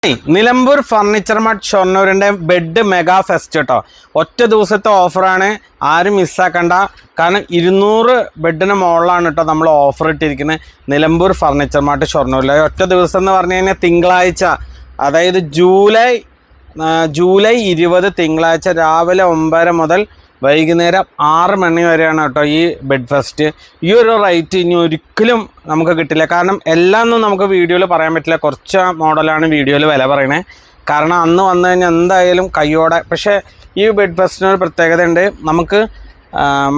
Nilambur furniture mart ഷൊർണൂരിൻ്റെ bed mega fest കേട്ടോ. ഒറ്റ ദിവസത്തെ ഓഫറാണ്, ആരും മിസ്സാക്കണ്ട. കാരണം 200 ബെഡിന് മുകളിലാണ് കേട്ടോ നമ്മൾ ഓഫർ ഇട്ടിരിക്കുന്നത് നിലമ്പൂർ ഫർണിച്ചർ മാർട്ട് ഷൊർണൂരിൽ. ഒറ്റ ദിവസം എന്ന് പറഞ്ഞു കഴിഞ്ഞാൽ തിങ്കളാഴ്ച, അതായത് ജൂലൈ 20 തിങ്കളാഴ്ച രാവിലെ 9 മുതൽ വൈകുന്നേരം 6 മണി വരെയാണ് കേട്ടോ ഈ ബെഡ് ഫെസ്റ്റ്. ഈ ഒരു റേറ്റ് ഇനി ഒരിക്കലും നമുക്ക് കിട്ടില്ല. കാരണം എല്ലാം ഒന്നും നമുക്ക് വീഡിയോയിൽ പറയാൻ പറ്റില്ല, കുറച്ച് മോഡലാണ് വീഡിയോയിൽ വില പറയണേ. കാരണം അന്ന് വന്നു കഴിഞ്ഞാൽ എന്തായാലും കയ്യോടെ. പക്ഷേ ഈ ബെഡ് ഫെസ്റ്റിനൊരു പ്രത്യേകത ഉണ്ട്, നമുക്ക്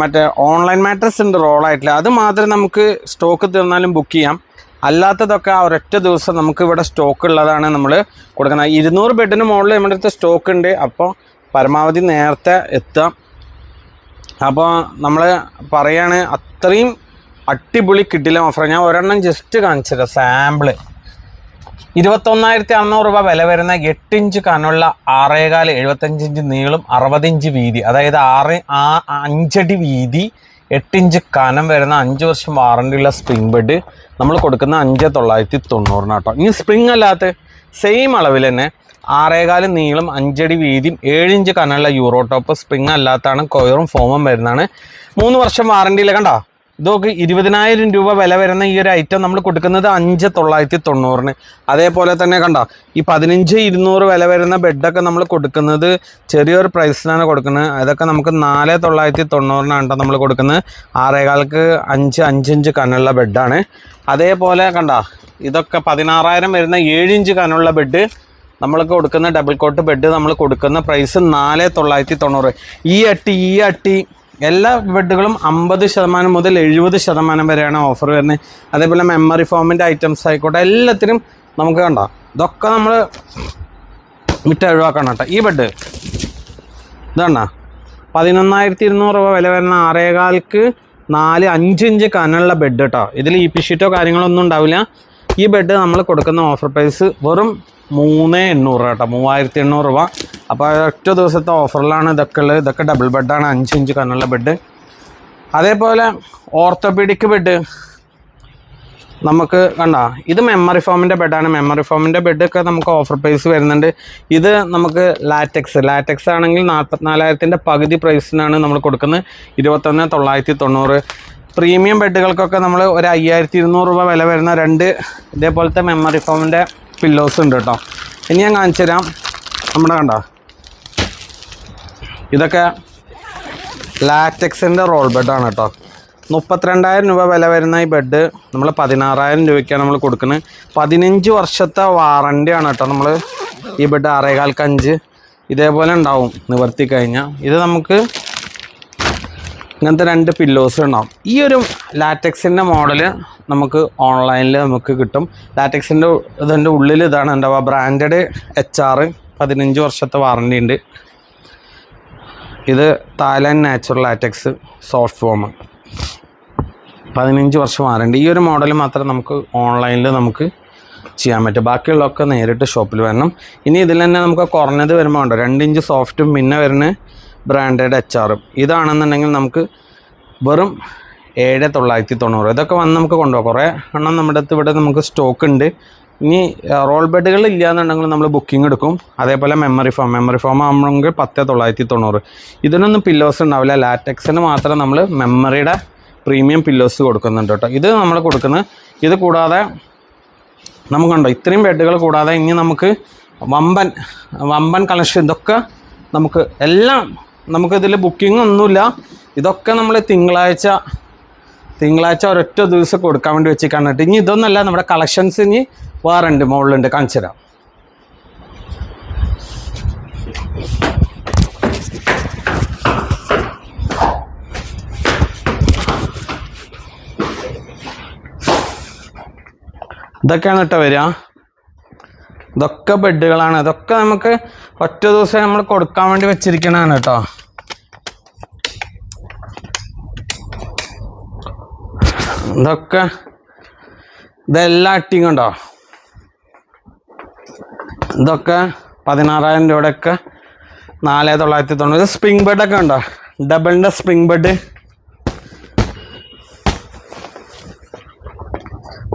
മറ്റേ ഓൺലൈൻ മാട്രസ് ഉണ്ട് റോളായിട്ടില്ല, അത് മാത്രമേ നമുക്ക് സ്റ്റോക്ക് തീർന്നാലും ബുക്ക് ചെയ്യാം. അല്ലാത്തതൊക്കെ ആ ഒരൊറ്റ ദിവസം നമുക്ക് ഇവിടെ സ്റ്റോക്ക് ഉള്ളതാണ് നമ്മൾ കൊടുക്കുന്നത്. 200 ബെഡിന് മുകളിൽ നമ്മുടെ അടുത്ത് സ്റ്റോക്ക് ഉണ്ട്. അപ്പോൾ പരമാവധി നേരത്തെ എത്താം. അപ്പോൾ നമ്മൾ പറയാണ് അത്രയും അടിപൊളി കിട്ടില്ല ഓഫർ. ഞാൻ ഒരെണ്ണം ജസ്റ്റ് കാണിച്ചില്ല, സാമ്പിള്. 21,600 രൂപ വില വരുന്ന 8 ഇഞ്ച് കനമുള്ള 6.4 75 ഇഞ്ച് നീളം 60 ഇഞ്ച് വീതി, അതായത് 5 അടി വീതി 8 ഇഞ്ച് കനം വരുന്ന 5 വർഷം വാറണ്ടിയുള്ള സ്പ്രിംഗ് ബെഡ് നമ്മൾ കൊടുക്കുന്ന 5,990 കേട്ടോ. ഇനി സ്പ്രിംഗ് അല്ലാത്ത സെയിം അളവിൽ തന്നെ 6.4 നീളം 5 അടി വീതിയും 7 ഇഞ്ച് കനമുള്ള യൂറോ ടോപ്പ് സ്പ്രിംഗ് അല്ലാത്താണ്, കൊയറും ഫോമും വരുന്നതാണ്. 3 വർഷം വാറണ്ടിയിൽ. കണ്ടോ, ഇതൊക്കെ 20,000 രൂപ വില വരുന്ന ഈ ഒരു ഐറ്റം നമ്മൾ കൊടുക്കുന്നത് 5,990. അതേപോലെ തന്നെ കണ്ടോ, ഈ 15,200 വില വരുന്ന ബെഡൊക്കെ നമ്മൾ കൊടുക്കുന്നത് ചെറിയൊരു പ്രൈസിനാണ് കൊടുക്കുന്നത്. അതൊക്കെ നമുക്ക് 4,990 നമ്മൾ കൊടുക്കുന്നത്. 6.4ക്ക് 5 ഇഞ്ച് കനമുള്ള ബെഡാണ്. അതേപോലെ കണ്ടോ, ഇതൊക്കെ 16,000 വരുന്ന 7 ഇഞ്ച് കനമുള്ള ബെഡ് നമ്മൾക്ക് കൊടുക്കുന്ന ഡബിൾ കോട്ട് ബെഡ് നമ്മൾ കൊടുക്കുന്ന പ്രൈസ് 4,990. ഈ അട്ടി എല്ലാ ബെഡുകളും 50% മുതൽ 70% വരെയാണ് ഓഫർ വരുന്നത്. അതേപോലെ മെമ്മറി ഫോമിൻ്റെ ഐറ്റംസ് ആയിക്കോട്ടെ, എല്ലാത്തിനും നമുക്ക് കണ്ടോ, ഇതൊക്കെ നമ്മൾ വിറ്റ് ഒഴിവാക്കണം കേട്ടോ. ഈ ബെഡ് ഇതാണോ, 11,200 രൂപ വില വരുന്ന 6.4ക്ക് 5 ഇഞ്ച് കനമുള്ള ബെഡ് കേട്ടോ. ഇതിൽ ഇ പി ഷീറ്റോ കാര്യങ്ങളോ ഒന്നും ഉണ്ടാവില്ല. ഈ ബെഡ് നമ്മൾ കൊടുക്കുന്ന ഓഫർ പ്രൈസ് വെറും 3,800 കേട്ടോ, 3,800 രൂപ. അപ്പോൾ ഒറ്റ ദിവസത്തെ ഓഫറിലാണ് ഇതൊക്കെ ഉള്ളത്. ഇതൊക്കെ ഡബിൾ ബെഡാണ്, 5 ഇഞ്ച് കനമുള്ള ബെഡ്. അതേപോലെ ഓർത്തോപീഡിക് ബെഡ് നമുക്ക് കണ്ടോ, ഇത് മെമ്മറി ഫോമിൻ്റെ ബെഡാണ്. മെമ്മറി ഫോമിൻ്റെ ബെഡൊക്കെ നമുക്ക് ഓഫർ പ്രൈസ് വരുന്നുണ്ട്. ഇത് നമുക്ക് ലാറ്റക്സ് ആണെങ്കിൽ 44,000ൻ്റെ പകുതി പ്രൈസിനാണ് നമ്മൾ കൊടുക്കുന്നത്, 21,990. പ്രീമിയം ബെഡുകൾക്കൊക്കെ നമ്മൾ ഒരു 5,200 രൂപ വില വരുന്ന 2 ഇതേപോലത്തെ മെമ്മറി ഫോമിൻ്റെ പില്ലോസ് ഉണ്ട് കേട്ടോ. ഇനി ഞാൻ കാണിച്ചു തരാം. നമ്മുടെ കണ്ടോ, ഇതൊക്കെ ലാറ്റക്സിൻ്റെ റോൾ ബെഡാണ് കേട്ടോ. 32,000 രൂപ വില വരുന്ന ഈ ബെഡ് നമ്മൾ 16,000 രൂപയ്ക്കാണ് നമ്മൾ കൊടുക്കുന്നത്. 15 വർഷത്തെ വാറണ്ടിയാണ് കേട്ടോ നമ്മൾ ഈ ബെഡ്. 6.4ക്ക് 5 ഇതേപോലെ ഉണ്ടാവും നിവർത്തി കഴിഞ്ഞാൽ. ഇത് നമുക്ക് ഇങ്ങനത്തെ 2 പില്ലോസ് ഉണ്ടാവും. ഈ ഒരു ലാറ്റക്സിൻ്റെ മോഡൽ നമുക്ക് ഓൺലൈനിൽ നമുക്ക് കിട്ടും. ലാറ്റക്സിൻ്റെ ഇതിൻ്റെ ഉള്ളിൽ ഇതാണ് ഉണ്ടാവുക. ബ്രാൻഡഡ് HR 15 വർഷത്തെ വാറണ്ടി ഉണ്ട്. ഇത് Thailand natural latex soft foam 15 വർഷം വാറണ്ടി. ഈ ഒരു മോഡൽ മാത്രം നമുക്ക് ഓൺലൈനിൽ നമുക്ക് ചെയ്യാൻ പറ്റും. ബാക്കിയുള്ളതൊക്കെ നേരിട്ട് ഷോപ്പിൽ വരണം. ഇനി ഇതിൽ തന്നെ നമുക്ക് കുറഞ്ഞത് വരുമ്പോൾ ഉണ്ടോ, 2 ഇഞ്ച് സോഫ്റ്റും പിന്നെ വരുന്ന ബ്രാൻഡഡ് HR ഇതാണെന്നുണ്ടെങ്കിൽ നമുക്ക് വെറും 7,990. ഇതൊക്കെ വന്ന് നമുക്ക് കൊണ്ടുപോകാം. കുറേ എണ്ണം നമ്മുടെ അടുത്ത് ഇവിടെ നമുക്ക് സ്റ്റോക്ക് ഉണ്ട്. ഇനി റോൾ ബെഡുകൾ ഇല്ല എന്നുണ്ടെങ്കിൽ നമ്മൾ ബുക്കിംഗ് എടുക്കും. അതേപോലെ മെമ്മറി ഫോം ആകുമ്പോൾ 10,990. ഇതിനൊന്നും പില്ലോസ് ഉണ്ടാവില്ല. ലാറ്റക്സിന് മാത്രം നമ്മൾ മെമ്മറിയുടെ പ്രീമിയം പില്ലോസ് കൊടുക്കുന്നുണ്ട് കേട്ടോ. ഇത് നമ്മൾ കൊടുക്കുന്നത്. ഇത് കൂടാതെ നമുക്കുണ്ടോ, ഇത്രയും ബെഡുകൾ കൂടാതെ ഇനി നമുക്ക് വമ്പൻ കളക്ഷൻ. ഇതൊക്കെ നമുക്ക് എല്ലാം നമുക്കിതിൽ ബുക്കിംഗ് ഒന്നുമില്ല. ഇതൊക്കെ നമ്മൾ തിങ്കളാഴ്ച ഒരൊറ്റ ദിവസം കൊടുക്കാൻ വേണ്ടി വെച്ചിട്ടാണ് കേട്ടോ. ഇനി ഇതൊന്നല്ല, നമ്മുടെ കളക്ഷൻസ് ഇനി വേറെ ഉണ്ട്, മുകളിലുണ്ട്, കാണിച്ചു തരാം. ഇതൊക്കെയാണ് കേട്ടോ വരിക. ഇതൊക്കെ ബെഡുകളാണ്. ഇതൊക്കെ നമുക്ക് ഒറ്റ ദിവസം നമ്മൾ കൊടുക്കാൻ വേണ്ടി വെച്ചിരിക്കണതാണ് കേട്ടോ. ഇതെല്ലാം അട്ടിങ് ഉണ്ടോ. ഇതൊക്കെ 16,000 രൂപയുടെയൊക്കെ 4,990. സ്പ്രിംഗ് ബെഡൊക്കെ ഉണ്ടോ, ഡബിളിൻ്റെ സ്പ്രിംഗ് ബെഡ്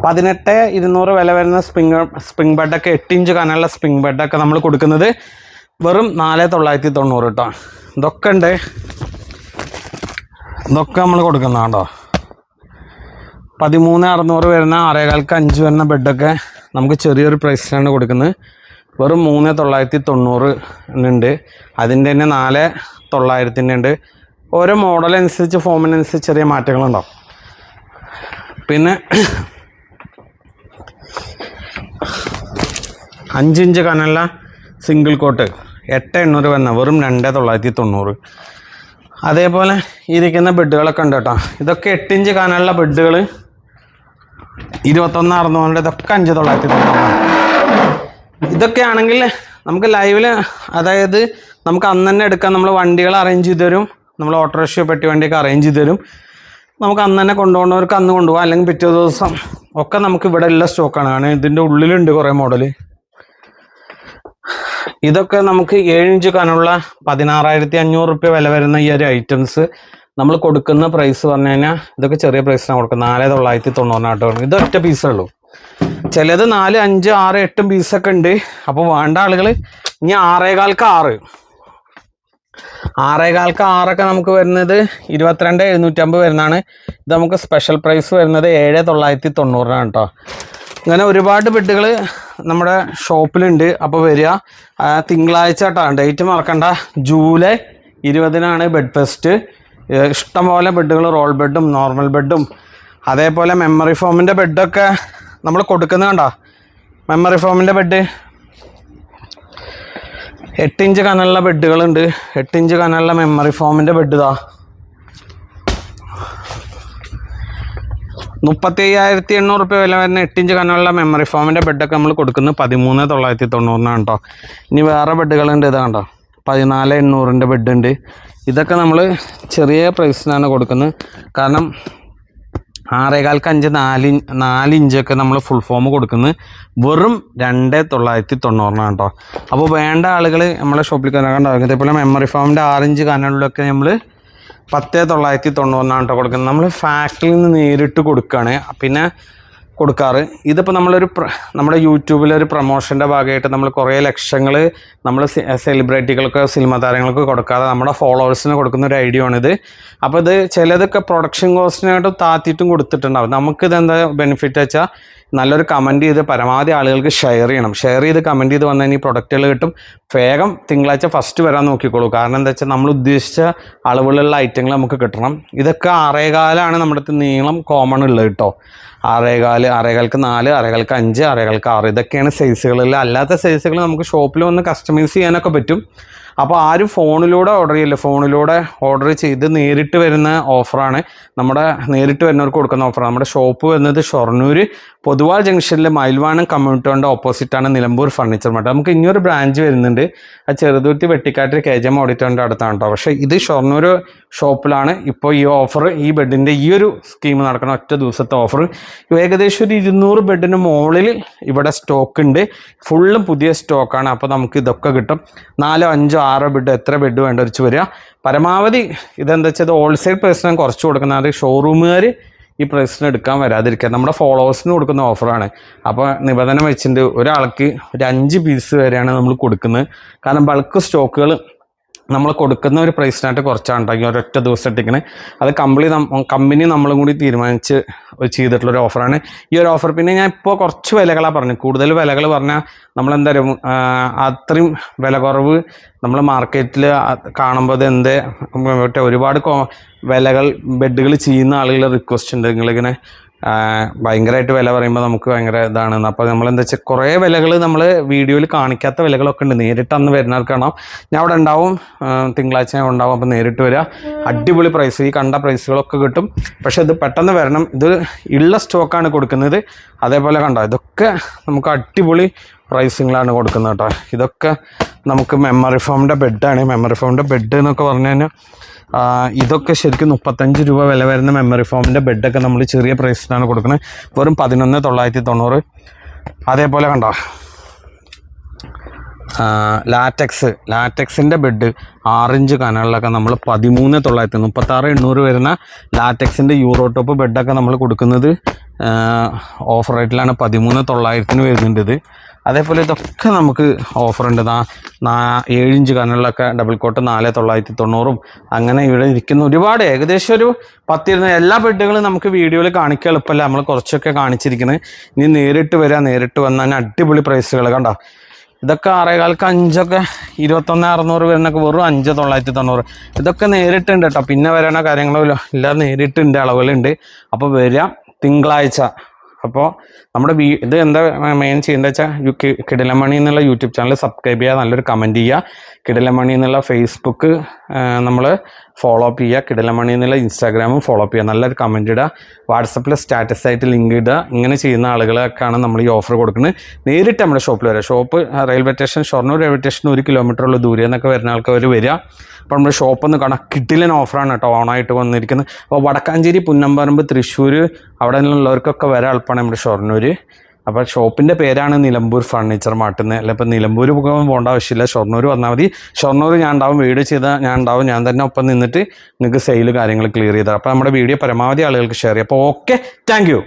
18,200 വില വരുന്ന സ്പ്രിംഗ് ബെഡൊക്കെ 8 ഇഞ്ച് കനമുള്ള സ്പ്രിംഗ് ബെഡൊക്കെ നമ്മൾ കൊടുക്കുന്നത് വെറും 4,990 കേട്ടോ. ഇതൊക്കെ ഉണ്ട്, ഇതൊക്കെ നമ്മൾ കൊടുക്കുന്നതാണ്ടോ. 13,600 വരുന്ന 6.5 വരുന്ന ബെഡൊക്കെ നമുക്ക് ചെറിയൊരു പ്രൈസിലാണ് കൊടുക്കുന്നത്. വെറും 3,990 ഉണ്ട്. അതിൻ്റെ തന്നെ 4,900 ഉണ്ട്. ഓരോ മോഡലനുസരിച്ച് ഫോമിനനുസരിച്ച് ചെറിയ മാറ്റങ്ങളുണ്ടാവും. പിന്നെ 5 ഇഞ്ച് കനമുള്ള സിംഗിൾ കോട്ട് 8,800 വരുന്ന വെറും 2,990. അതേപോലെ ഇരിക്കുന്ന ബെഡുകളൊക്കെ ഉണ്ട് കേട്ടോ. ഇതൊക്കെ 8 ഇഞ്ച് കനമുള്ള ബെഡുകൾ 21,600. ഇതൊക്കെ 5,990. ഇതൊക്കെ ആണെങ്കിൽ നമുക്ക് ലൈവിൽ, അതായത് നമുക്ക് അന്ന് തന്നെ എടുക്കാൻ നമ്മൾ വണ്ടികൾ അറേഞ്ച് ചെയ്ത് തരും. നമ്മൾ ഓട്ടോറിക്ഷ പെട്ടി വണ്ടിയൊക്കെ അറേഞ്ച് ചെയ്ത് തരും. നമുക്ക് അന്ന് തന്നെ കൊണ്ടുപോകുന്നവർക്ക് അന്ന് കൊണ്ടുപോകാം, അല്ലെങ്കിൽ പിറ്റേ ദിവസം ഒക്കെ നമുക്ക് ഇവിടെ ഉള്ള സ്റ്റോക്കാണ്. കാരണം ഇതിൻ്റെ ഉള്ളിലുണ്ട് കുറേ മോഡൽ. ഇതൊക്കെ നമുക്ക് 7 ഇഞ്ച് കനമുള്ള 16,500 റുപ്യ വില വരുന്ന ഈ ഒരു ഐറ്റംസ് നമ്മൾ കൊടുക്കുന്ന പ്രൈസ് പറഞ്ഞു കഴിഞ്ഞാൽ ഇതൊക്കെ ചെറിയ പ്രൈസിനാണ് കൊടുക്കുന്നത്. 4,990 ഇത് ഒറ്റ പീസേ ഉള്ളൂ. ചിലത് 4, 5, 6, 8 പീസൊക്കെ ഉണ്ട്. അപ്പോൾ വേണ്ട ആളുകൾ ഇനി 6.25 6.25 നമുക്ക് വരുന്നത് 22,750 വരുന്നതാണ്. ഇത് നമുക്ക് സ്പെഷ്യൽ പ്രൈസ് വരുന്നത് 7,990 കേട്ടോ. ഇങ്ങനെ ഒരുപാട് ബെഡുകൾ നമ്മുടെ ഷോപ്പിലുണ്ട്. അപ്പോൾ വരിക തിങ്കളാഴ്ച കേട്ടോ. ഡേറ്റ് മറക്കണ്ട, ജൂലൈ 20-നാണ് ബെഡ് ഫെസ്റ്റ്. ഇഷ്ടംപോലെ ബെഡുകൾ, റോൾ ബെഡും നോർമൽ ബെഡും അതേപോലെ മെമ്മറി ഫോമിൻ്റെ ബെഡൊക്കെ നമ്മൾ കൊടുക്കുന്നത് കണ്ടോ. മെമ്മറി ഫോമിൻ്റെ ബെഡ് 8 ഇഞ്ച് കനമുള്ള ബെഡുകളുണ്ട്. 8 ഇഞ്ച് കനമുള്ള മെമ്മറി ഫോമിൻ്റെ ബെഡ് ഇതാ 35,800 റുപ്യ വില വരുന്ന 8 ഇഞ്ച് കനമുള്ള മെമ്മറി ഫോമിൻ്റെ ബെഡൊക്കെ നമ്മൾ കൊടുക്കുന്നത് 13,990 കേട്ടോ. ഇനി വേറെ ബെഡുകളുണ്ട്. ഇതാ കണ്ടോ, 14,800 ബെഡ് ഉണ്ട്. ഇതൊക്കെ നമ്മൾ ചെറിയ പ്രൈസിനാണ് കൊടുക്കുന്നത്. കാരണം 6.25 4 ഇഞ്ചൊക്കെ നമ്മൾ ഫുൾ ഫോം കൊടുക്കുന്നത് വെറും 2,990 കേട്ടോ. അപ്പോൾ വേണ്ട ആളുകൾ നമ്മളെ ഷോപ്പിൽ കണ്ടാകും. ഇതേപോലെ മെമ്മറി ഫോമിൻ്റെ 6 ഇഞ്ച് കനലിലൊക്കെ നമ്മൾ 10,990 കേട്ടോ കൊടുക്കുന്നത്. നമ്മൾ ഫാക്ടറിയിൽ നിന്ന് നേരിട്ട് കൊടുക്കുകയാണ് പിന്നെ കൊടുക്കാറ്. ഇതിപ്പോൾ നമ്മുടെ യൂട്യൂബിലൊരു പ്രൊമോഷൻ്റെ ഭാഗമായിട്ട് നമ്മൾ കുറേ ലക്ഷങ്ങൾ നമ്മൾ സെലിബ്രിറ്റികൾക്ക്, സിനിമ താരങ്ങൾക്ക് കൊടുക്കാതെ നമ്മുടെ ഫോളോവേഴ്സിന് കൊടുക്കുന്ന ഒരു ഐഡിയ ആണിത്. അപ്പോൾ ഇത് ചിലതൊക്കെ പ്രൊഡക്ഷൻ കോസ്റ്റിനായിട്ട് താത്തിയിട്ടും കൊടുത്തിട്ടുണ്ടാവും. നമുക്കിത് എന്താ ബെനിഫിറ്റ് വെച്ചാൽ നല്ലൊരു കമൻറ്റ് ചെയ്ത് പരമാവധി ആളുകൾക്ക് ഷെയർ ചെയ്യണം. ഷെയർ ചെയ്ത് കമൻറ്റ് ചെയ്ത് വന്നാൽ ഈ പ്രൊഡക്റ്റുകൾ കിട്ടും. വേഗം തിങ്കളാഴ്ച ഫസ്റ്റ് വരാൻ നോക്കിക്കോളൂ. കാരണം എന്താ വെച്ചാൽ നമ്മൾ ഉദ്ദേശിച്ച അളവിലുള്ള ഐറ്റങ്ങൾ നമുക്ക് കിട്ടണം. ഇതൊക്കെ 6.25 നമ്മുടെ നീളം കോമൺ ഉള്ളത് കേട്ടോ. 6.25, 6.25 4, 6.25 5, 6.25 ഇതൊക്കെയാണ് സൈസുകളിൽ. അല്ലാത്ത സൈസുകൾ നമുക്ക് ഷോപ്പിൽ വന്ന് കസ്റ്റമൈസ് ചെയ്യാനൊക്കെ പറ്റും. അപ്പോൾ ആരും ഫോണിലൂടെ ഓർഡർ ചെയ്യില്ല. ഫോണിലൂടെ ഓർഡർ ചെയ്ത് നേരിട്ട് വരുന്ന ഓഫറാണ്. നേരിട്ട് വരുന്നവർക്ക് കൊടുക്കുന്ന ഓഫറാണ്. നമ്മുടെ ഷോപ്പ് വരുന്നത് ഷൊർണൂർ പൊതുവാൾ ജംഗ്ഷനിൽ മയിൽവാനം കമ്മ്യൂണിറ്റി ഹോളിൻ്റെ ഓപ്പോസിറ്റാണ് നിലമ്പൂർ ഫർണിച്ചർ മാർട്ട്. നമുക്ക് ഇനിയൊരു ബ്രാഞ്ച് വരുന്നുണ്ട്. അത് ചെറുതുരുത്തി വെട്ടിക്കാട്ടിൽ KGM ഓഡിറ്റോറിൻ്റെ അടുത്താണ് കേട്ടോ. പക്ഷേ ഇത് ഷൊർണൂർ ഷോപ്പിലാണ് ഇപ്പോൾ ഈ ഓഫർ, ഈ ബെഡിൻ്റെ ഈ ഒരു സ്കീം നടക്കുന്ന ഒറ്റ ദിവസത്തെ ഓഫർ. ഏകദേശം ഒരു 200 ബെഡിന് മുകളിൽ ഇവിടെ സ്റ്റോക്ക് ഉണ്ട്. ഫുള്ളും പുതിയ സ്റ്റോക്കാണ്. അപ്പോൾ നമുക്ക് ഇതൊക്കെ കിട്ടും. 4, 5, 6 ബെഡ്, എത്ര ബെഡ് വേണ്ട വെച്ച് വരിക. പരമാവധി ഇതെന്താ വെച്ചാൽ ഹോൾസെയിൽ പ്രൈസിനാണ് കുറച്ച് കൊടുക്കുന്നത്. ഷോറൂമുകാർ ഈ പ്രൈസിന് എടുക്കാൻ വരാതിരിക്കുക. നമ്മുടെ ഫോളോവേഴ്സിന് കൊടുക്കുന്ന ഓഫറാണ്. അപ്പോൾ നിബന്ധന വെച്ചിട്ട് ഒരാൾക്ക് ഒരു 5 പീസ് വരെയാണ് നമ്മൾ കൊടുക്കുന്നത്. കാരണം ബൾക്ക് സ്റ്റോക്കുകൾ നമ്മൾ കൊടുക്കുന്ന ഒരു പ്രൈസിനായിട്ട് കുറച്ചാണ് ഒരൊറ്റ ദിവസം ഇട്ടിരിക്കുന്നത്. അത് കമ്പനി നമ്മളും കൂടി തീരുമാനിച്ച് ചെയ്തിട്ടുള്ളൊരു ഓഫറാണ് ഈ ഒരു ഓഫർ. പിന്നെ ഞാൻ ഇപ്പോൾ കുറച്ച് വിലകളാണ് പറഞ്ഞു. കൂടുതൽ വിലകൾ പറഞ്ഞാൽ നമ്മളെന്തായാലും അത്രയും വില കുറവ് നമ്മൾ മാർക്കറ്റിൽ കാണുമ്പോൾ ഒരുപാട് വിലകൾ ബെഡുകൾ ചെയ്യുന്ന ആളുകൾ റിക്വസ്റ്റ് ഉണ്ട്. നിങ്ങളിങ്ങനെ ഭയങ്കരമായിട്ട് വില പറയുമ്പോൾ നമുക്ക് ഭയങ്കര ഇതാണ്. അപ്പോൾ നമ്മളെന്താ വെച്ചാൽ കുറേ വിലകൾ നമ്മൾ വീഡിയോയിൽ കാണിക്കാത്ത വിലകളൊക്കെ ഉണ്ട്. നേരിട്ട് അന്ന് വരുന്നവർക്ക് കാണാം. ഞാൻ അവിടെ ഉണ്ടാവും, തിങ്കളാഴ്ച ഞാൻ ഉണ്ടാവും. അപ്പോൾ നേരിട്ട് വരിക. അടിപൊളി പ്രൈസ്, ഈ കണ്ട പ്രൈസുകളൊക്കെ കിട്ടും. പക്ഷെ ഇത് പെട്ടെന്ന് വരണം. ഇത് ഉള്ള സ്റ്റോക്കാണ് കൊടുക്കുന്നത്. അതേപോലെ കണ്ടോ, ഇതൊക്കെ നമുക്ക് അടിപൊളി പ്രൈസിങ്ങളാണ് കൊടുക്കുന്നത് കേട്ടോ. ഇതൊക്കെ നമുക്ക് മെമ്മറി ഫോമിൻ്റെ ബെഡാണ്. മെമ്മറി ഫോമിൻ്റെ ബെഡ് എന്നൊക്കെ പറഞ്ഞു കഴിഞ്ഞാൽ ഇതൊക്കെ ശരിക്കും 35 രൂപ വില വരുന്ന മെമ്മറി ഫോമിൻ്റെ ബെഡൊക്കെ നമ്മൾ ചെറിയ പ്രൈസിനാണ് കൊടുക്കുന്നത്. വെറും 11,990. അതേപോലെ കണ്ടോ ലാറ്റക്സിൻ്റെ ബെഡ് 6 ഇഞ്ച് കനലിലൊക്കെ നമ്മൾ 13,900 36,800 വരുന്ന ലാറ്റക്സിൻ്റെ യൂറോ ടോപ്പ് ബെഡൊക്കെ നമ്മൾ കൊടുക്കുന്നത് ഓഫർ റേറ്റിലാണ് 13,900 വരുന്നുണ്ട് ഇത്. അതേപോലെ ഇതൊക്കെ നമുക്ക് ഓഫറുണ്ട്. 7 ഇഞ്ച് കനങ്ങളിലൊക്കെ ഡബിൾ കോട്ട് 4,990 അങ്ങനെ ഇവിടെ ഇരിക്കുന്ന ഒരുപാട്, ഏകദേശം ഒരു 10 എല്ലാ ബെഡുകളും നമുക്ക് വീഡിയോയിൽ കാണിക്കാൻ എളുപ്പമല്ല, നമ്മൾ കുറച്ചൊക്കെ കാണിച്ചിരിക്കുന്നത്. ഇനി നേരിട്ട് വന്നാൽ അടിപൊളി പ്രൈസുകൾ കണ്ടോ. ഇതൊക്കെ 6,400 21,600 വരുന്നൊക്കെ വെറും 5,990. ഇതൊക്കെ നേരിട്ടുണ്ട് കേട്ടോ. പിന്നെ വരണ കാര്യങ്ങളോ എല്ലാം നേരിട്ടുണ്ട്, അളവുകളുണ്ട്. അപ്പോൾ വരാം തിങ്കളാഴ്ച. അപ്പോൾ നമ്മുടെ ഇത് എന്താ മെയിൻ ചെയ്യേണ്ടത് വെച്ചാൽ കിടിലമണി എന്നുള്ള യൂട്യൂബ് ചാനൽ സബ്സ്ക്രൈബ് ചെയ്യുക, നല്ലൊരു കമൻറ്റ് ചെയ്യുക. കിടിലമണി എന്നുള്ള ഫേസ്ബുക്ക് നമ്മൾ ഫോളോ അപ്പ് ചെയ്യുക. കിടിലമണി എന്നുള്ള ഇൻസ്റ്റാഗ്രാമും ഫോളോ അപ്പ് ചെയ്യുക. നല്ലൊരു കമൻറ്റ് ഇടുക. വാട്സപ്പിൽ സ്റ്റാറ്റസ് ആയിട്ട് ലിങ്ക് ഇടുക. ഇങ്ങനെ ചെയ്യുന്ന ആളുകളൊക്കെയാണ് നമ്മൾ ഈ ഓഫർ കൊടുക്കുന്നത്. നേരിട്ട് നമ്മുടെ ഷോപ്പിൽ വരിക. Shop railway station, Shoranur railway station 1 കിലോമീറ്ററുള്ള ദൂരെ എന്നൊക്കെ വരുന്ന ആൾക്കാർ വരിക. അപ്പോൾ നമ്മുടെ ഷോപ്പൊന്ന് കാണാം. കിടിലൻ ഓഫറാണ് കേട്ടോ ഓണായിട്ട് വന്നിരിക്കുന്നത്. അപ്പോൾ വടക്കാഞ്ചേരി, പുന്നമ്പറമ്പ്, തൃശ്ശൂർ അവിടെ നിന്നുള്ളവർക്കൊക്കെ വരാൻ എളുപ്പമാണ് നമ്മുടെ ഷൊർണൂർ. അപ്പോൾ ഷോപ്പിൻ്റെ പേരാണ് നിലമ്പൂർ ഫർണിച്ചർ മാർട്ടെന്ന്. അല്ല ഇപ്പോൾ നിലമ്പൂർ പോകേണ്ട ആവശ്യമില്ല, ഷൊർണൂർ വന്നാൽ മതി. ഷൊർണൂർ ഞാൻ ഉണ്ടാവും, വീഡിയോ ചെയ്താൽ ഞാൻ ഉണ്ടാവും. ഞാൻ തന്നെ ഒപ്പം നിന്നിട്ട് നിങ്ങൾക്ക് സെയിൽ കാര്യങ്ങൾ ക്ലിയർ ചെയ്താൽ. അപ്പോൾ നമ്മുടെ വീഡിയോ പരമാവധി ആളുകൾക്ക് ഷെയർ ചെയ്യാം. അപ്പോൾ ഓക്കെ, താങ്ക് യു.